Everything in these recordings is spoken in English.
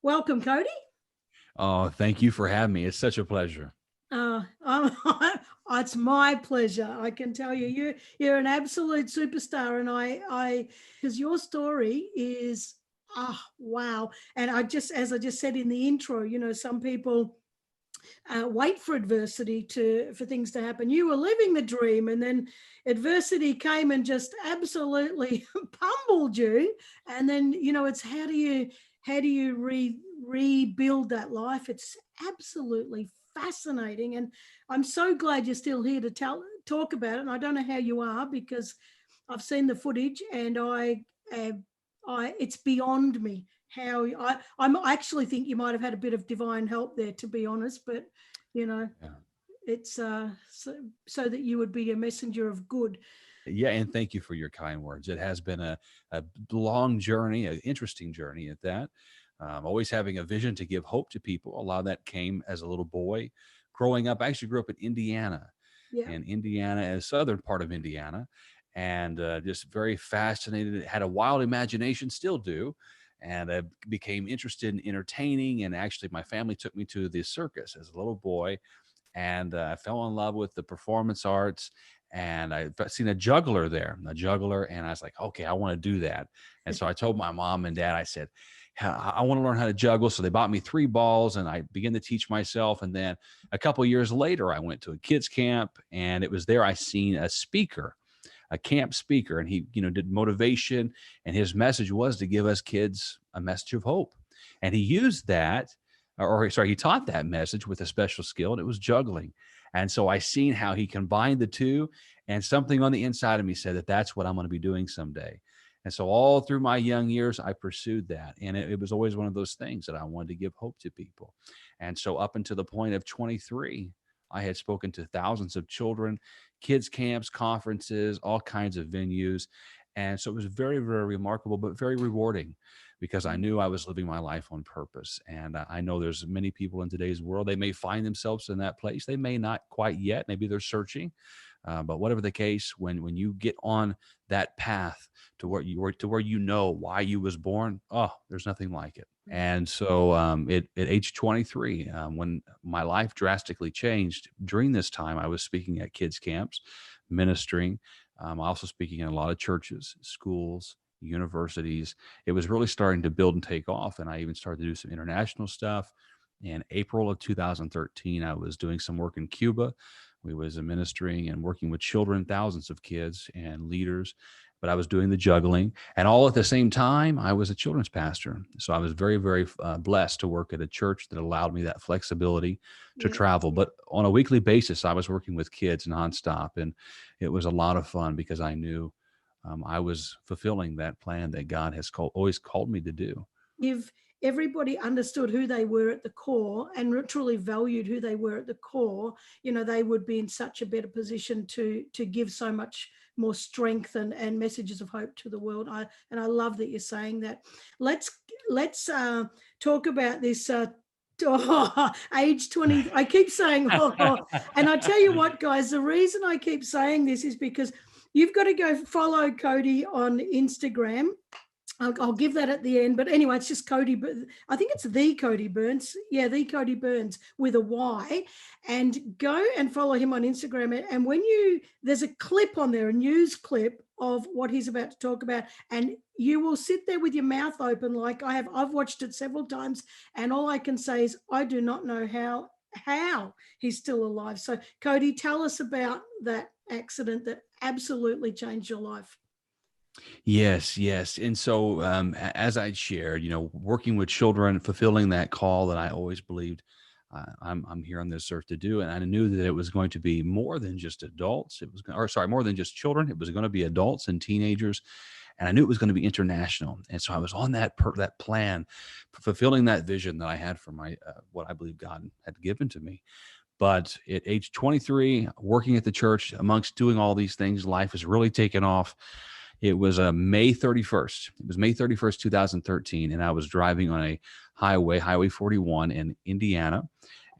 Welcome, Cody. Oh, thank you for having me. It's such a pleasure. I'm, it's my pleasure. I can tell you, you're an absolute superstar, and because your story is, wow. And as I just said in the intro, some people wait for adversity for things to happen. You were living the dream, and then adversity came and just absolutely pummeled you. And then it's how do you rebuild that life? It's absolutely fascinating, and I'm so glad you're still here to talk about it. And I don't know how you are, because I've seen the footage, and uh, I it's beyond me how I actually think you might have had a bit of divine help there, to be honest. But you know, Yeah. it's so that you would be a messenger of good. Yeah, and thank you for your kind words. It has been a long journey, an interesting journey at that. Always having a vision to give hope to people. A lot of that came as a little boy growing up. I actually grew up in Indiana, Yeah. and Indiana is southern part of Indiana, and just very fascinated. Had a wild imagination, still do, and I became interested in entertaining. And actually, my family took me to the circus as a little boy, and I fell in love with the performance arts. And I seen a juggler there, and I was like, okay, I want to do that. And so I told my mom and dad, I said, I want to learn how to juggle. So they bought me 3 balls, and I began to teach myself. And then a couple of years later, I went to a kids camp, and it was there I seen a speaker, a camp speaker, and he, did motivation, and his message was to give us kids a message of hope. And he used that, or sorry, he taught that message with a special skill, and it was juggling. And so I seen how he combined the two, and something on the inside of me said that that's what I'm going to be doing someday. And so all through my young years, I pursued that. And it was always one of those things that I wanted to give hope to people. And so up until the point of 23, I had spoken to thousands of children, kids camps, conferences, all kinds of venues. And so it was very, very remarkable, but very rewarding, because I knew I was living my life on purpose. And I know there's many people in today's world, they may find themselves in that place. They may not quite yet. Maybe they're searching. But whatever the case, when you get on that path to where you know why you was born, oh, there's nothing like it. And so at age 23, when my life drastically changed during this time, I was speaking at kids camps, ministering, also speaking in a lot of churches, schools, universities. It was really starting to build and take off. And I even started to do some international stuff. In April of 2013, I was doing some work in Cuba. We was ministering and working with children, thousands of kids and leaders, but I was doing the juggling. And all at the same time, I was a children's pastor. So I was very, very blessed to work at a church that allowed me that flexibility to Yeah. travel. But on a weekly basis, I was working with kids nonstop. And it was a lot of fun, because I knew I was fulfilling that plan that God has always called me to do. If everybody understood who they were at the core and truly valued who they were at the core, they would be in such a better position to give so much more strength and messages of hope to the world. I love that you're saying that. Let's talk about this. Age 20. I keep saying, and I tell you what, guys, the reason I keep saying this is because you've got to go follow Cody on Instagram. I'll give that at the end. But anyway, it's just Cody. I think it's the Cody Byrns. Yeah, the Cody Byrns with a Y. And go and follow him on Instagram. And there's a clip on there, a news clip of what he's about to talk about. And you will sit there with your mouth open like I have. I've watched it several times. And all I can say is I do not know how he's still alive. So, Cody, tell us about that accident that absolutely changed your life. Yes, yes. And so, as I shared, working with children, fulfilling that call that I always believed I'm here on this earth to do, and I knew that it was going to be more than just adults. More than just children. It was going to be adults and teenagers, and I knew it was going to be international. And so I was on that plan, fulfilling that vision that I had for my what I believe God had given to me. But at age 23, working at the church, amongst doing all these things, life has really taken off. It was May 31st. It was May 31st, 2013. And I was driving on a Highway 41 in Indiana.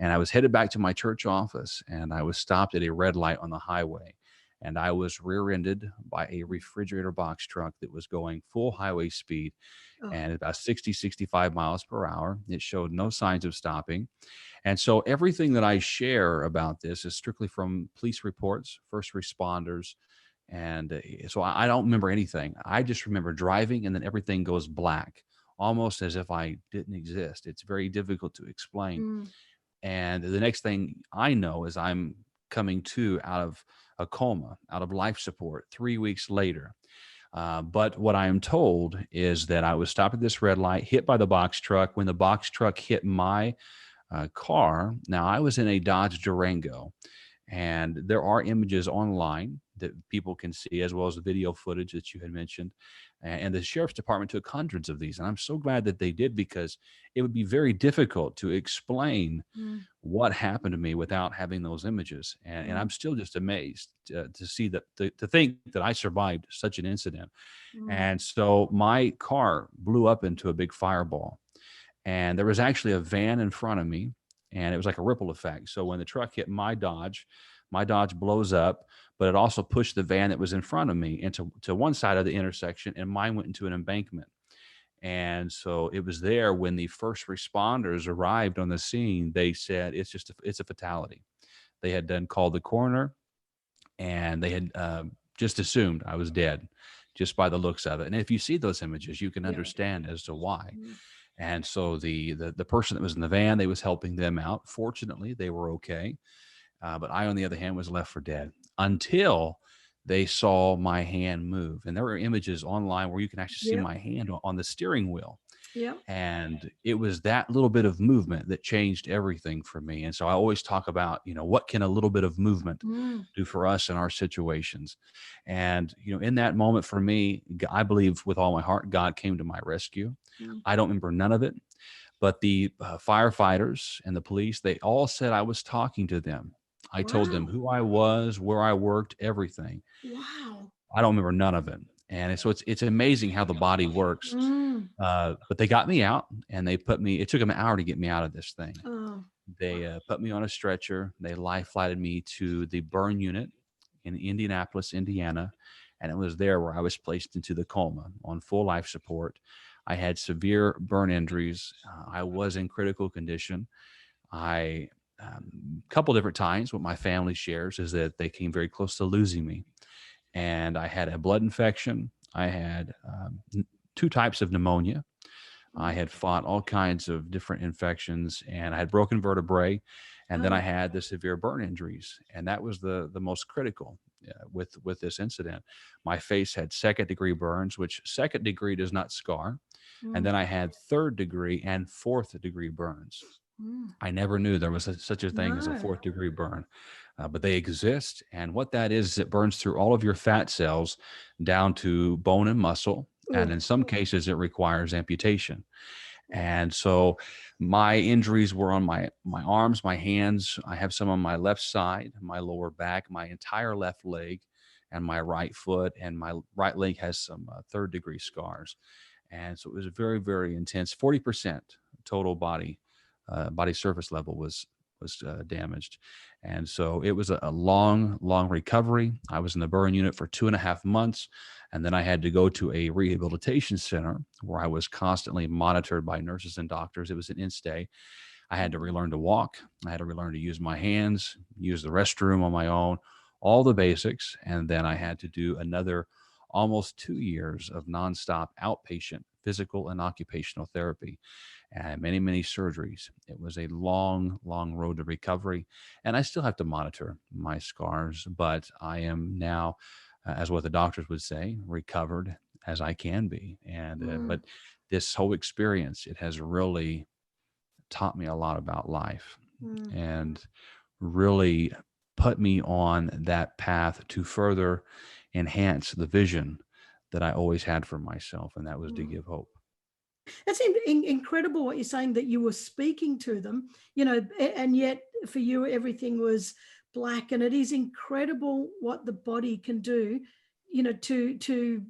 And I was headed back to my church office. And I was stopped at a red light on the highway. and I was rear-ended by a refrigerator box truck that was going full highway speed Oh, and about 60, 65 miles per hour. It showed no signs of stopping. And so everything that I share about this is strictly from police reports, first responders. And so I don't remember anything. I just remember driving and then everything goes black, almost as if I didn't exist. It's very difficult to explain. mm, And the next thing I know is I'm coming to out of a coma, out of life support 3 weeks later. But what I am told is that I was stopped at this red light, hit by the box truck. When the box truck hit my car, now I was in a Dodge Durango, and there are images online that people can see, as well as the video footage that you had mentioned. And the sheriff's department took hundreds of these. And I'm so glad that they did, because it would be very difficult to explain mm, what happened to me without having those images. And I'm mm, still just amazed to see that, to think that I survived such an incident. mm. And so my car blew up into a big fireball. And there was actually a van in front of me, and it was like a ripple effect. So when the truck hit my Dodge blows up, but it also pushed the van that was in front of me into one side of the intersection, and mine went into an embankment. And so it was there when the first responders arrived on the scene. They said it's a fatality. They had then called the coroner, and they had just assumed I was dead just by the looks of it. And if you see those images, you can Yeah. understand as to why. Mm, And so the person that was in the van, they was helping them out. Fortunately, they were okay. But I, on the other hand, was left for dead until they saw my hand move. And there are images online where you can actually see yeah. my hand on the steering wheel. Yeah. And it was that little bit of movement that changed everything for me. And so I always talk about, what can a little bit of movement Mm, do for us in our situations? And, in that moment for me, I believe with all my heart, God came to my rescue. mm. I don't remember none of it, but the firefighters and the police, they all said I was talking to them. I told them Wow. who I was, where I worked, everything. Wow. I don't remember none of it. And so it's amazing how the body works. Mm. But they got me out, and they put me, it took them an hour to get me out of this thing. Oh, They put me on a stretcher. They life flighted me to the burn unit in Indianapolis, Indiana. And it was there where I was placed into the coma on full life support. I had severe burn injuries. I was in critical condition. I, couple different times, what my family shares is that they came very close to losing me. And I had a blood infection. I had two types of pneumonia. I mm. had fought all kinds of different infections, and I had broken vertebrae, and then I Oh, had the severe burn injuries, and that was the most critical with this incident. My face had second degree burns, which second degree does not scar, and mm, then I had third degree and fourth degree burns. mm. I never knew there was such a thing as a No. fourth degree burn, but they exist. And what that is, it burns through all of your fat cells down to bone and muscle. And Oh, in some cases, it requires amputation. And so my injuries were on my arms, my hands. I have some on my left side, my lower back, my entire left leg, and my right foot. And my right leg has some third degree scars. And so it was very, very intense. 40% total body surface level was damaged. And so it was a long, long recovery. I was in the burn unit for 2.5 months. And then I had to go to a rehabilitation center where I was constantly monitored by nurses and doctors. It was an in-stay. I had to relearn to walk. I had to relearn to use my hands, use the restroom on my own, all the basics. And then I had to do another almost 2 years of nonstop outpatient physical and occupational therapy and many, many surgeries. It was a long, long road to recovery. And I still have to monitor my scars, but I am now, as what the doctors would say, recovered as I can be. And, mm, but this whole experience, it has really taught me a lot about life mm, and really put me on that path to further enhance the vision that I always had for myself, and that was to mm. give hope. That's incredible what you're saying, that you were speaking to them, and yet for you, everything was black. And it is incredible what the body can do, to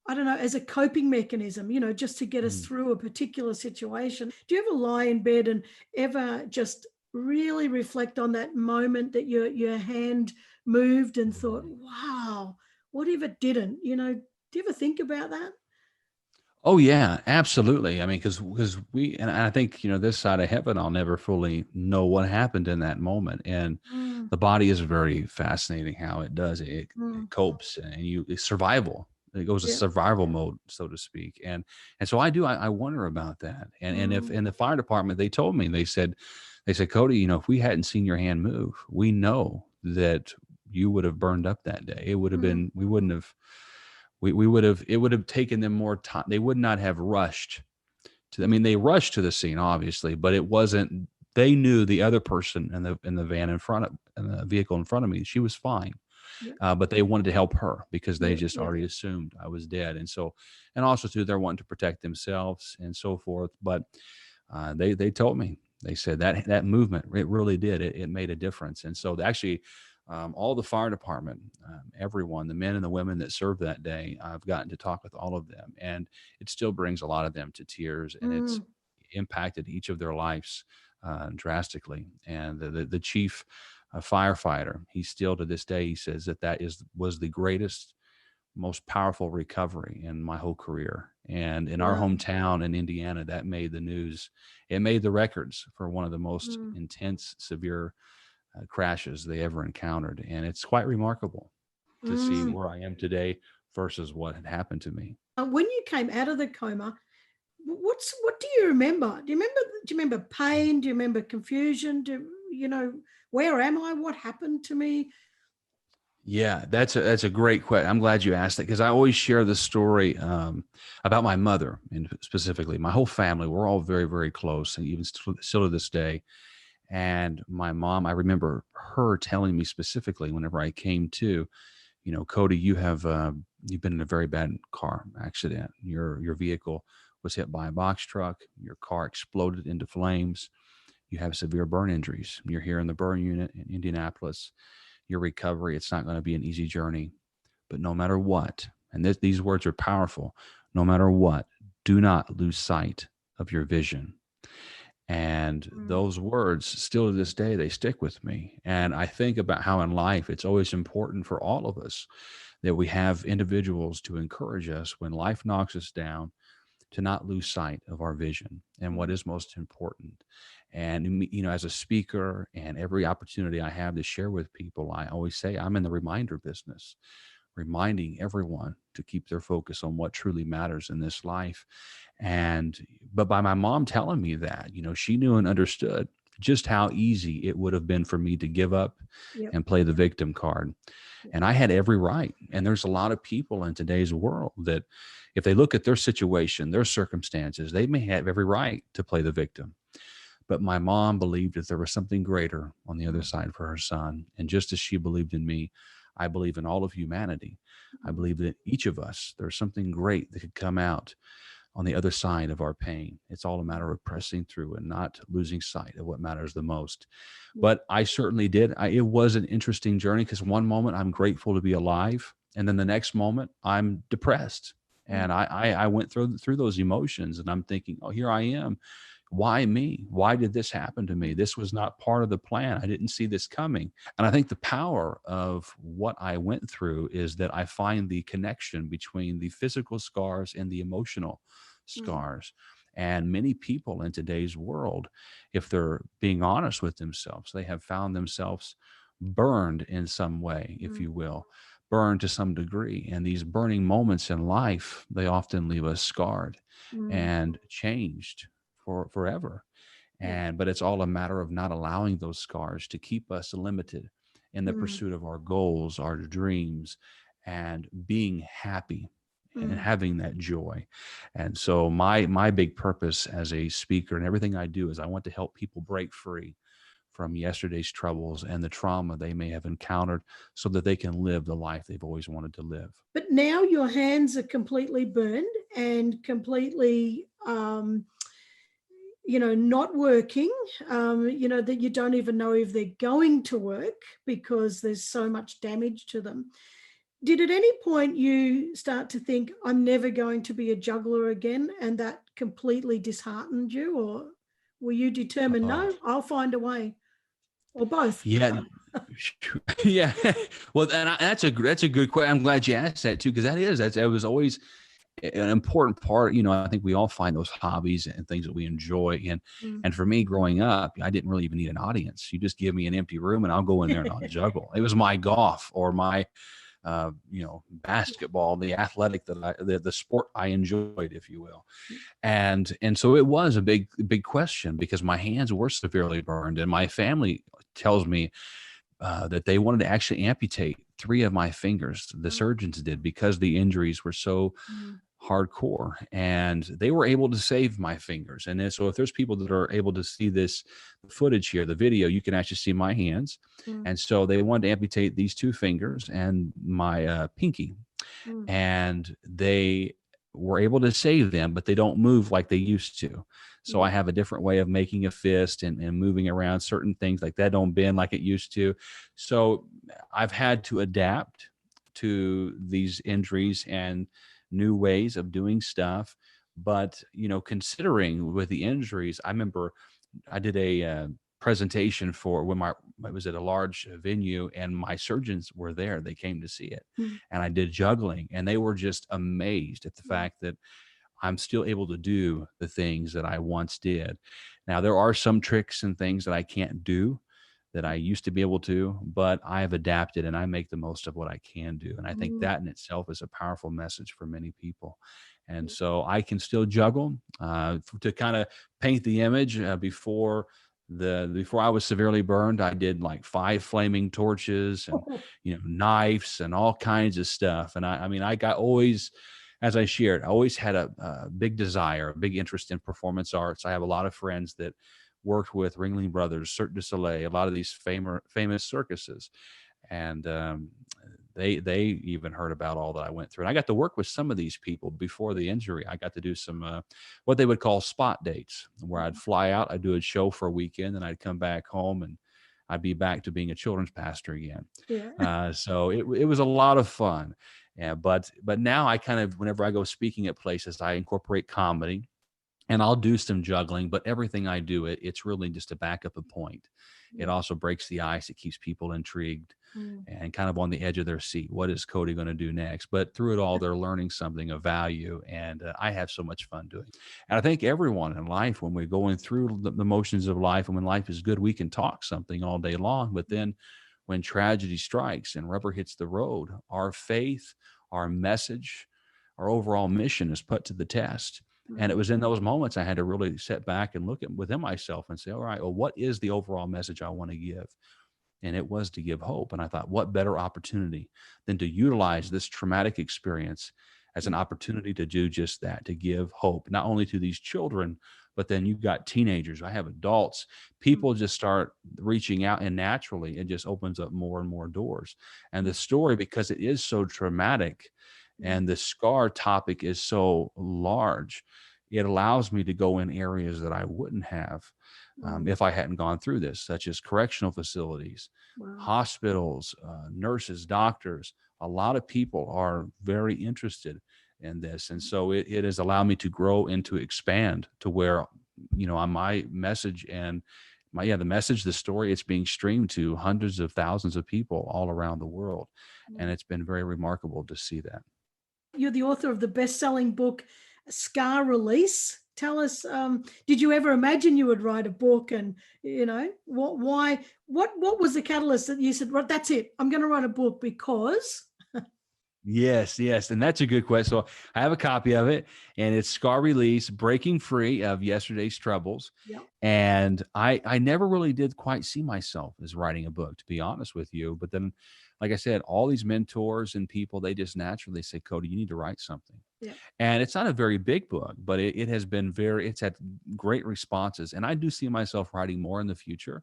I don't know, as a coping mechanism, just to get us Mm. through a particular situation. Do you ever lie in bed and ever just really reflect on that moment that your hand moved and thought, Mhm. wow, what if it didn't? Do you ever think about that? Oh yeah, absolutely. I mean, because we and I think this side of heaven, I'll never fully know what happened in that moment. And Mm, the body is very fascinating how it does it mm, copes, and it's survival. It goes to yeah. survival mode, so to speak. And so I wonder about that. And if Mm, in the fire department they told me, they said, Cody, if we hadn't seen your hand move, we know that you would have burned up that day. It would have mm, been we wouldn't have we would have it would have taken them more time. They would not have rushed to, I mean, they rushed to the scene, obviously, but it wasn't, they knew the other person in the van in the vehicle in front of me, she was fine. yeah, But they wanted to help her because they yeah, just yeah. already assumed I was dead. And also too, they're wanting to protect themselves and so forth. But they told me, they said that movement, it really did. It made a difference. And so actually, all the fire department, everyone, the men and the women that served that day, I've gotten to talk with all of them, and it still brings a lot of them to tears, and it's Mm, impacted each of their lives drastically. And the chief firefighter, he still to this day, he says that was the greatest, most powerful recovery in my whole career. And in our wow. hometown in Indiana, that made the news. It made the records for one of the most Mm, intense, severe crashes they ever encountered. And it's quite remarkable to see mm. where I am today versus what had happened to me. When you came out of the coma, what do you remember? Do you remember pain? Do you remember confusion? Where am I? What happened to me? Yeah, that's a great question. I'm glad you asked that, because I always share the story about my mother, and specifically my whole family. We're all very, very close, and even still to this day. And my mom, I remember her telling me specifically whenever I came to, Cody, you've been in a very bad car accident. Your vehicle was hit by a box truck. Your car exploded into flames. You have severe burn injuries. You're here in the burn unit in Indianapolis. Your recovery, it's not going to be an easy journey. But no matter what, and these words are powerful, no matter what, do not lose sight of your vision. And Mm, those words, still to this day, they stick with me. And I think about how in life it's always important for all of us that we have individuals to encourage us when life knocks us down, to not lose sight of our vision and what mm, is most important. And, as a speaker and every opportunity I have to share with people, I always say I'm in the reminder business, reminding everyone to keep their focus on what truly matters in this life. But by my mom telling me that, she knew and understood just how easy it would have been for me to give up yep. and play the victim card. Yep. And I had every right. And there's a lot of people in today's world that, if they look at their situation, their circumstances, they may have every right to play the victim. But my mom believed that there was something greater on the other Mm, side for her son. And just as she believed in me, I believe in all of humanity. I mm, believe that each of us, there's something great that could come out on the other side of our pain. It's all a matter of pressing through and not losing sight of what matters the most. yeah. But I certainly did. It was an interesting journey, because one moment I'm grateful to be alive, and then the next moment I'm depressed. Mm, And I went through those emotions, and I'm thinking, oh, here I am. Why me? Why did this happen to me? mm, This was not part of the plan. I didn't see this coming. And I think the power of what I went through is that I find the connection between the physical scars and the emotional mm, scars. And many people in today's world, if they're being honest with themselves, they have found themselves burned in some way, if mm, you will, burned to some degree. And these burning moments in life, they often leave us scarred mm, and changed for forever. yeah. But it's all a matter of not allowing those scars to keep us limited in the Mm, pursuit of our goals, our dreams, and being happy and mm, having that joy. And so my big purpose as a speaker and everything I do is I want to help people break free from yesterday's troubles and the trauma they may have encountered, so that they can live the life they've always wanted to live. but now your hands are completely burned and completely, not working, that you don't even know if they're going to work because there's so much damage to them. Did at any point you start to think, I'm never going to be a juggler again, and that completely disheartened you? Or Were you determined, Oh, no, I'll find a way, or both? yeah. Yeah. Well, that's a good question. I'm glad you asked that too, because that was always an important part. I think we all find those hobbies and things that we enjoy. And Mm. and for me, growing up, I didn't really even need an audience. You just give me an empty room, and I'll go in there and I'll juggle. It was my golf or my basketball, the athletic the sport I enjoyed, if you will. And so it was a big question, because my hands were severely burned, and my family tells me that they wanted to actually amputate three of my fingers. The Oh. surgeons did, because the injuries were so Mm. hardcore, and they were able to save my fingers. And then, so if there's people that are able to see this footage here, the video, you can actually see my hands. Mm. And so they wanted to amputate these two fingers and my pinky, Mm. and they were able to save them, but they don't move like they used to. So I Yeah. have a different way of making a fist and moving around certain things like that don't bend like it used to. So I've had to adapt to these injuries and new ways of doing stuff. But, considering with the injuries, I remember I did a presentation for when I was at a large venue, and my surgeons were there. They came to see it, Mm. and I did juggling, and they were just amazed at the Yeah. fact that I'm still able to do the things that I once did. Now, there are some tricks and things that I can't do that I used to be able to, but I have adapted and I make the most of what I can do. And I think Mm. that in itself is a powerful message for many people. And Yeah. so I can still juggle to kind of paint the image. Before I was severely burned, I did like 5 flaming torches and knives and all kinds of stuff. And I mean, I got always, as I shared, I always had a big desire, a big interest in performance arts. I have a lot of friends that worked with Ringling Brothers, Cirque du Soleil, a lot of these famous circuses, and they even heard about all that I went through. And I got to work with some of these people before the injury. I got to do some what they would call spot dates, where I'd fly out, I'd do a show for a weekend, and I'd come back home, and I'd be back to being a children's pastor again. Yeah. So it was a lot of fun. Yeah, but now I kind of, whenever I go speaking at places, I incorporate comedy, and I'll do some juggling, but everything I do, it's really just to back up a point. It Yeah. also breaks the ice. It keeps people intrigued Mm. and kind of on the edge of their seat. What is Cody going to do next? But through it all, they're learning something of value, and I have so much fun doing it. And I think everyone in life, when we're going through the motions of life, and when life is good, we can talk something all day long. But then when tragedy strikes and rubber hits the road, our faith, our message, our overall mission is put to the test. And it Mm. was in those moments I had to really sit back and look at within myself and say, all right, well, what is the overall message I want to give? And it was to give hope. And I thought, what better opportunity than to utilize this traumatic experience as an opportunity to do just that, to give hope, not only to these children, but then you've got teenagers. I have adults. Mm. People just start reaching out, and naturally it just opens up more and more doors. And Mm. the story, because it is so traumatic Mm. and the scar topic is so large, it allows me to go in areas that I wouldn't have Mm. if I hadn't gone through this, such as correctional facilities, Wow. hospitals, nurses, doctors. A lot of people are very interested in this. And so it has allowed me to grow and to expand to where, on my message and the message, the story, it's being streamed to hundreds of thousands of people all around the world. And Mm. it's been very remarkable to see that. You're the author of the best-selling book, Scar Release. Tell us, did you ever imagine you would write a book? And what was the catalyst that you said, well, that's it, I'm going to write a book? Because Yes. And that's a good question. So I have a copy of it, and it's Scar Release, Breaking Free of Yesterday's Troubles. yeah. And I never really did quite see myself as writing a book, to be honest with you. But then, like I said, all these mentors and people, they just naturally say, Cody, you need to write something. Yeah. And it's not a very big book, but it has been it's had great responses. And I do see myself writing more in the future,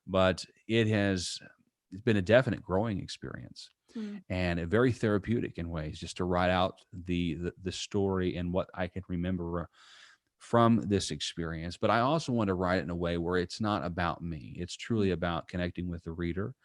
but it's been a definite growing experience Mm. and very therapeutic in ways, just to write out the story and what I can remember from this experience. But I also want to write it in a way where it's not about me. It's truly about connecting with the reader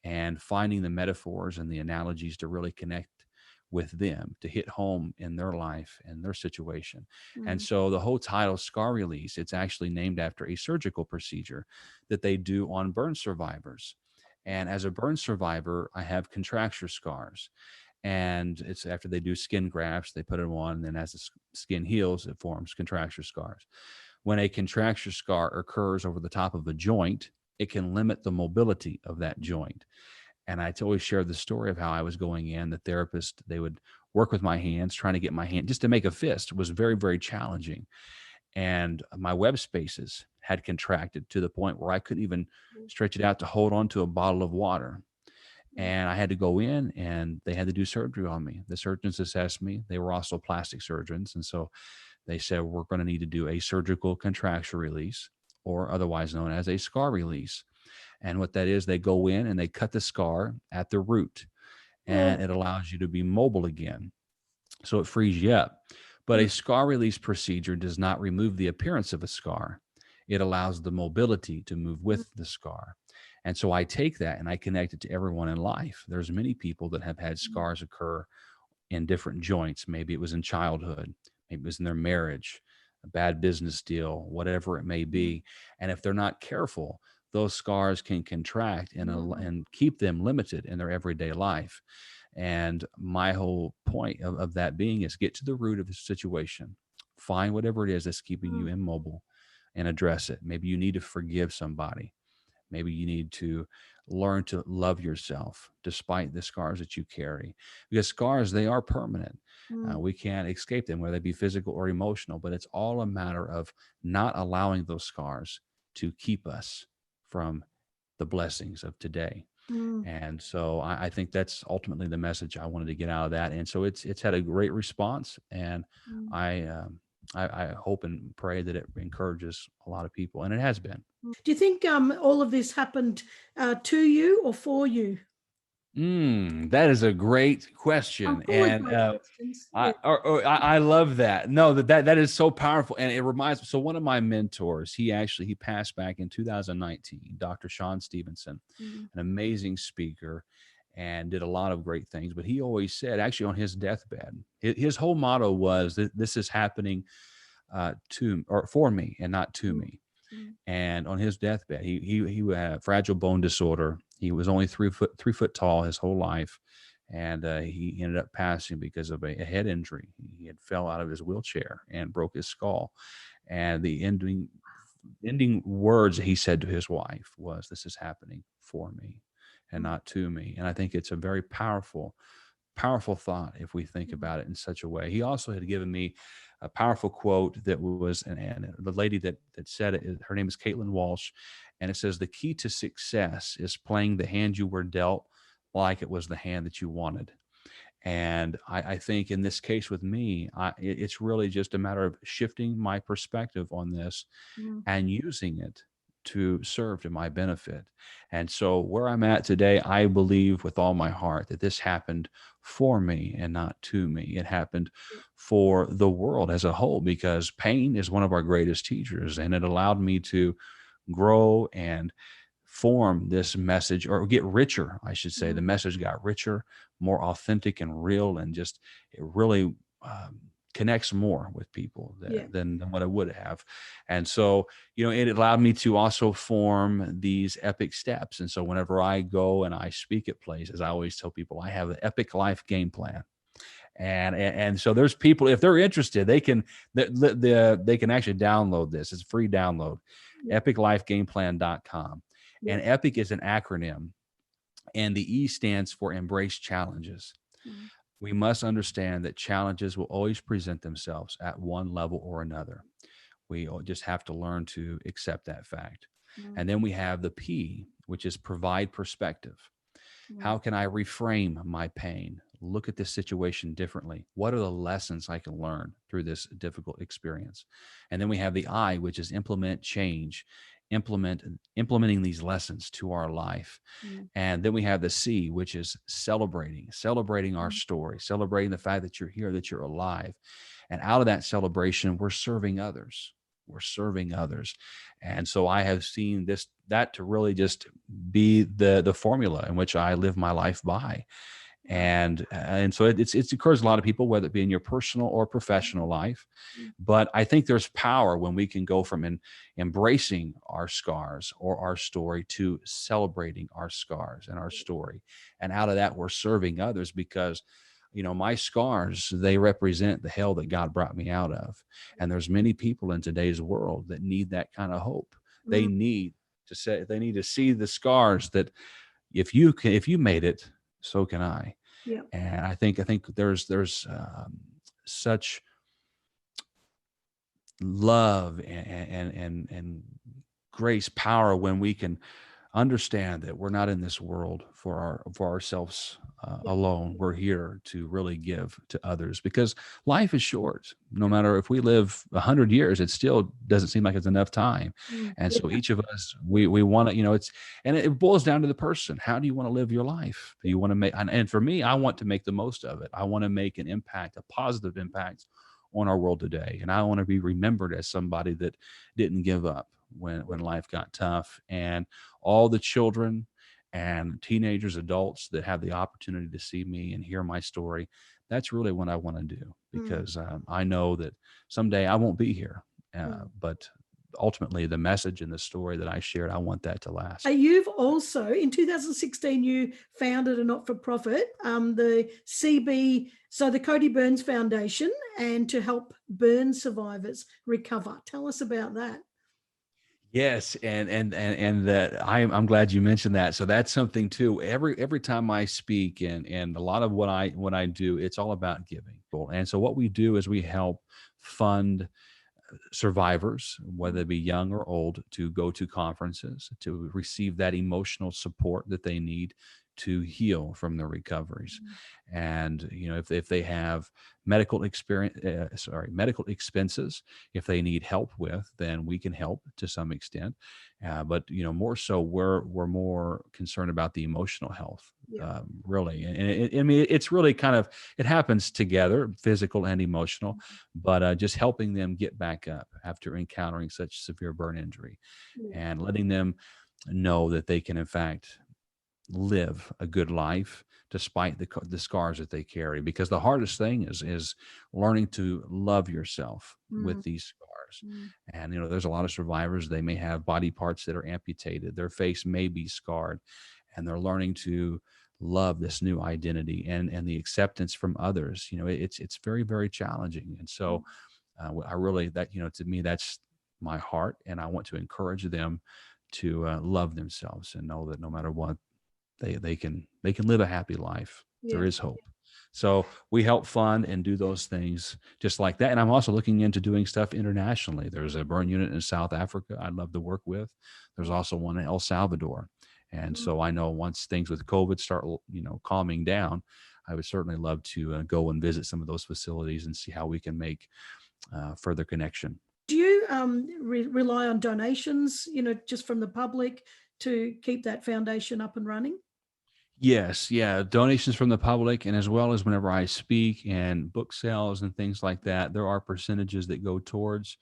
and finding the metaphors and the analogies to really connect with them to hit home in their life and their situation. And Mm. so the whole title Scar Release, it's actually named after a surgical procedure that they do on burn survivors. And as a burn survivor, I have contracture scars. And it's after they do skin grafts, they put it on, and then as the skin heals, it forms contracture scars. When a contracture scar occurs over the top of a joint, it can limit the mobility of that joint. And I always share the story of how I was going in. The therapist, they would work with my hands, trying to get my hand just to make a fist was very, very challenging. And my web spaces had contracted to the point where I couldn't even stretch it out to hold on to a bottle of water. And I had to go in and they had to do surgery on me. The surgeons assessed me. They were also plastic surgeons. And so they said, we're going to need to do a surgical contracture release, or otherwise known as a scar release. And what that is, they go in and they cut the scar at the root, and Oh. it allows you to be mobile again. So it frees you up. But Mm. a scar release procedure does not remove the appearance of a scar. It allows the mobility to move Mm. with the scar. And so I take that and I connect it to everyone in life. There's many people that have had Mm. scars occur in different joints. Maybe it was in childhood, maybe it was in their marriage, a bad business deal, whatever it may Mm. be. And if they're not careful, those scars can contract Mm. and keep them limited in their everyday life. And my whole point of that being is get to the root of the situation, find whatever it is that's keeping you Mm. immobile and address it. Maybe you need to forgive somebody. Maybe you need to learn to love yourself despite the scars that you carry, because scars, they are permanent. Mm. We can't escape them, whether they be physical or emotional, but it's all a matter of not allowing those scars to keep us from the blessings of today. Mm. And so I think that's ultimately the message I wanted to get out of that. And so it's had a great response, and Mm. I, um, I hope and pray that it encourages a lot of people, and it has been. Do you think all of this happened to you or for you? That is a great I'm question, full of and great questions. Yeah. I love that. No, that is so powerful, and it reminds me. So one of my mentors, he passed back in 2019. Dr. Sean Stevenson, Mm. an amazing speaker, and did a lot of great things. But he always said, actually, on his deathbed, his whole motto was that this is happening to or for me and not to Mm. me. Mm. And on his deathbed, he had fragile bone disorder. He was only 3 foot tall his whole life, and he ended up passing because of a head injury. He had fell out of his wheelchair and broke his skull. And the ending words that he said to his wife was, "This is happening for me and Mm. not to me." And I think it's a very powerful thought if we think Mm. about it in such a way. He also had given me a powerful quote that was, and the lady that said it, her name is Caitlin Walsh, and it says, "The key to success is playing the hand you were dealt like it was the hand that you wanted." And I think in this case with me, it's really just a matter of shifting my perspective on this Mm. and using it to serve to my benefit. And so where I'm at today, I believe with all my heart that this happened for me and not to me. It happened for the world as a whole, because pain is one of our greatest teachers, and it allowed me to grow and form this message, or get richer, I should say. The Mm. message got richer, more authentic and real, and just it really connects more with people Yeah. than what I would have. And so, it allowed me to also form these epic steps. And so whenever I go and I speak at places, I always tell people I have an epic life game plan. And so there's people, if they're interested, they can actually download this. It's a free download, Yeah. epiclifegameplan.com. Yeah. And EPIC is an acronym, and the E stands for embrace challenges. Mm. We must understand that challenges will always present themselves at one level or another. We just have to learn to accept that fact. Mm. And then we have the P, which is provide perspective. Mm. How can I reframe my pain? Look at this situation differently. What are the lessons I can learn through this difficult experience? And then we have the I, which is implement change, implementing these lessons to our life. Mm. And then we have the C, which is celebrating our Mm. story, celebrating the fact that you're here, that you're alive. And out of that celebration, we're serving others. We're serving others. And so I have seen that to really just be the formula in which I live my life by. And so it's encouraged a lot of people, whether it be in your personal or professional life. But I think there's power when we can go from embracing our scars or our story to celebrating our scars and our story. And out of that, we're serving others, because my scars, they represent the hell that God brought me out of. And there's many people in today's world that need that kind of hope. They need to see the scars, that if you made it, so can I. Yeah. And I think there's such love and grace, power, when we can understand that we're not in this world for ourselves alone. We're here to really give to others, because life is short. No matter if we live 100 years, it still doesn't seem like it's enough time. And so each of us, we want to, and it boils down to the person. How do you want to live your life? Do you want to make, and for me, I want to make the most of it. I want to make an impact, a positive impact on our world today. And I want to be remembered as somebody that didn't give up when life got tough. And all the children and teenagers, adults that have the opportunity to see me and hear my story, that's really what I want to do, because I know that someday I won't be here. But ultimately, the message and the story that I shared, I want that to last. You've also, in 2016, you founded a not-for-profit, the Cody Byrns Foundation, and to help burn survivors recover. Tell us about that. Yes, and that I'm glad you mentioned that. So that's something too. Every time I speak, and a lot of what I do, it's all about giving. And so what we do is we help fund survivors, whether they be young or old, to go to conferences, to receive that emotional support that they need to heal from their recoveries. And if they have medical expenses, if they need help with, then we can help to some extent. But more so, we're more concerned about the emotional health, really. And I mean, it's really it happens together, physical and emotional, but just helping them get back up after encountering such severe burn injury, and letting them know that they can, in fact, live a good life despite the scars that they carry. Because the hardest thing is learning to love yourself with these scars. And there's a lot of survivors, they may have body parts that are amputated, their face may be scarred, and they're learning to love this new identity and the acceptance from others. It's very, very challenging. And so I really, to me, that's my heart, and I want to encourage them to love themselves and know that no matter what, they can live a happy life. There is hope. So we help fund and do those things just like that. And I'm also looking into doing stuff internationally. There's a burn unit in South Africa I'd love to work with. There's also one in El Salvador. And so I know once things with COVID start, calming down, I would certainly love to go and visit some of those facilities and see how we can make further connection. Do you rely on donations, just from the public to keep that foundation up and running? Yes, yeah, donations from the public, and as well as whenever I speak and book sales and things like that, there are percentages that go towards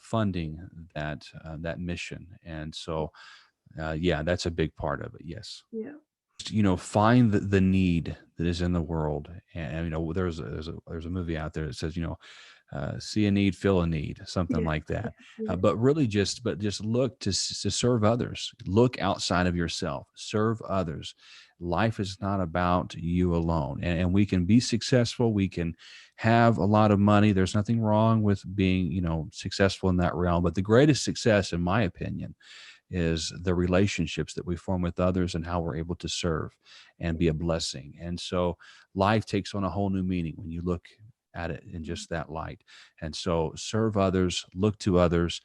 funding that mission. And so, that's a big part of it. Yes. Yeah. Find the need that is in the world, and there's a movie out there that says, see a need, fill a need, something like that. But really just look to serve others. Look outside of yourself, serve others. Life is not about you alone, and we can be successful. We can have a lot of money. There's nothing wrong with being, successful in that realm. But the greatest success, in my opinion, is the relationships that we form with others and how we're able to serve and be a blessing. And so life takes on a whole new meaning when you look at it in just that light. And so serve others, look to others,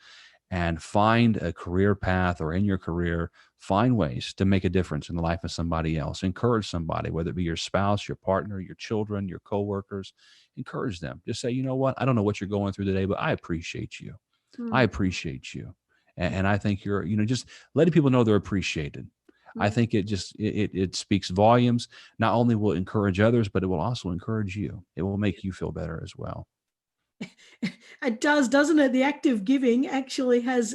and find a career path, or in your career, find ways to make a difference in the life of somebody else. Encourage somebody, whether it be your spouse, your partner, your children, your coworkers. Encourage them. Just say, you know what? I don't know what you're going through today, but I appreciate you. I appreciate you. And I think you're, just letting people know they're appreciated. I think it speaks volumes. Not only will it encourage others, but it will also encourage you. It will make you feel better as well. It does, doesn't it? The act of giving actually has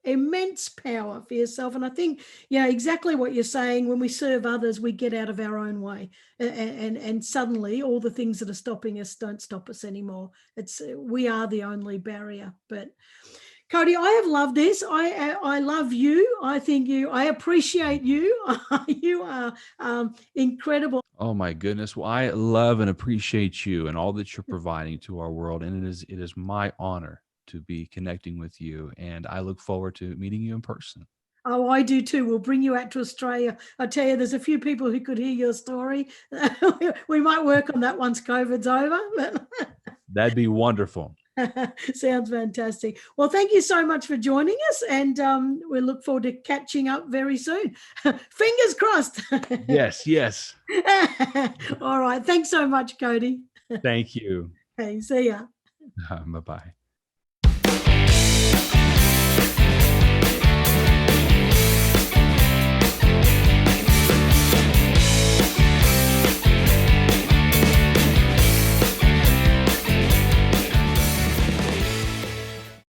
immense power for yourself. And I think, yeah, exactly what you're saying. When we serve others, we get out of our own way, and suddenly all the things that are stopping us don't stop us anymore. It's we are the only barrier. But Cody, I have loved this. I love you. I think I appreciate you. You are incredible. Oh my goodness. Well, I love and appreciate you and all that you're providing to our world. And it is my honor to be connecting with you. And I look forward to meeting you in person. Oh, I do too. We'll bring you out to Australia. I tell you, there's a few people who could hear your story. We might work on that once COVID's over. But That'd be wonderful. sounds fantastic. Well, thank you so much for joining us, and we look forward to catching up very soon. Fingers crossed. Yes, yes. All right. Thanks so much, Cody. Thank you. Okay, see ya. Bye bye.